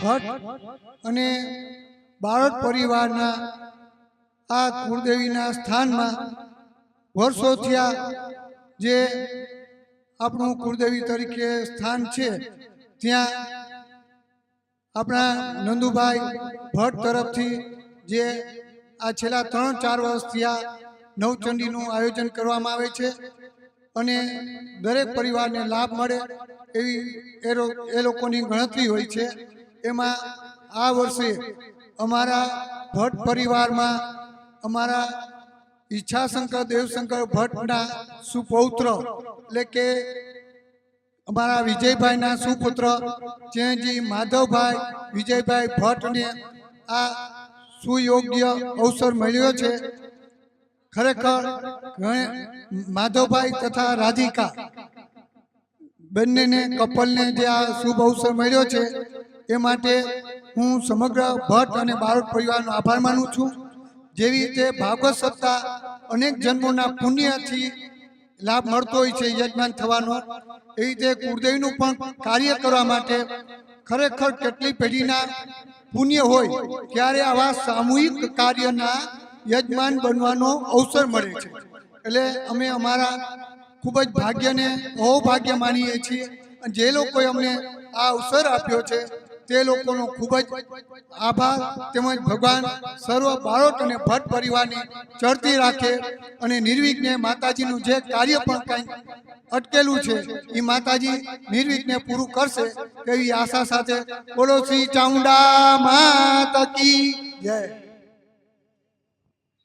ભટ્ટ અને બારોટ પરિવારના આ કુળદેવીના સ્થાનમાં વર્ષો થયા જે આપણું કુળદેવી તરીકે સ્થાન છે ત્યાં આપણા નંદુભાઈ ભટ્ટ તરફથી જે આ છેલ્લા 3-4 વર્ષથી આ નવચંડીનું આયોજન કરવામાં આવે છે અને દરેક પરિવારને લાભ મળે એવી એ લોકોની ગણતરી હોય છે। એમાં આ વર્ષે અમારા ભટ્ટ પરિવારમાં અમારા ઈચ્છાશંકર દેવશંકર ભટ્ટના સુપૌત્ર એટલે કે અમારા વિજયભાઈના સુપુત્ર ચેજી માધવભાઈ વિજયભાઈ ભટ્ટને આ સુયોગ્ય અવસર મળ્યો છે। ખરેખર માધવભાઈ તથા રાધિકા બંનેને કપલને જે આ શુભ અવસર મળ્યો છે એ માટે હું સમગ્ર ભટ્ટ અને બારોટ પરિવારનો આભાર માનું છું। જેવી રીતે ભાગવત સપ્તાહ અનેક જન્મોના પુણ્યથી લાભ મળતો હોય છે યજમાન થવાનો, એવી રીતે કુળદેવીનું પણ કાર્ય કરવા માટે ખરેખર કેટલી પેઢીના પુણ્ય હોય ત્યારે આવા સામૂહિક કાર્યના યજમાન બનવાનો અવસર મળે છે। એટલે અમે અમારા ખૂબ જ ભાગ્યને અહોભાગ્ય માનીએ છીએ અને જે લોકોએ અમને આ અવસર આપ્યો છે તે લોકોનો ખૂબ જ આભાર તેમજ ભગવાન સર્વ બારોટ અને ભટ્ટ પરિવારની ચડતી રાખે અને નિર્વિઘ્ને માતાજીનું જે કાર્ય પણ કંઈ અટકેલું છે એ માતાજી નિર્વિઘ્ને પૂરું કરશે તેવી આશા સાથે બોલો શ્રી ચામુંડા માતા કી જય।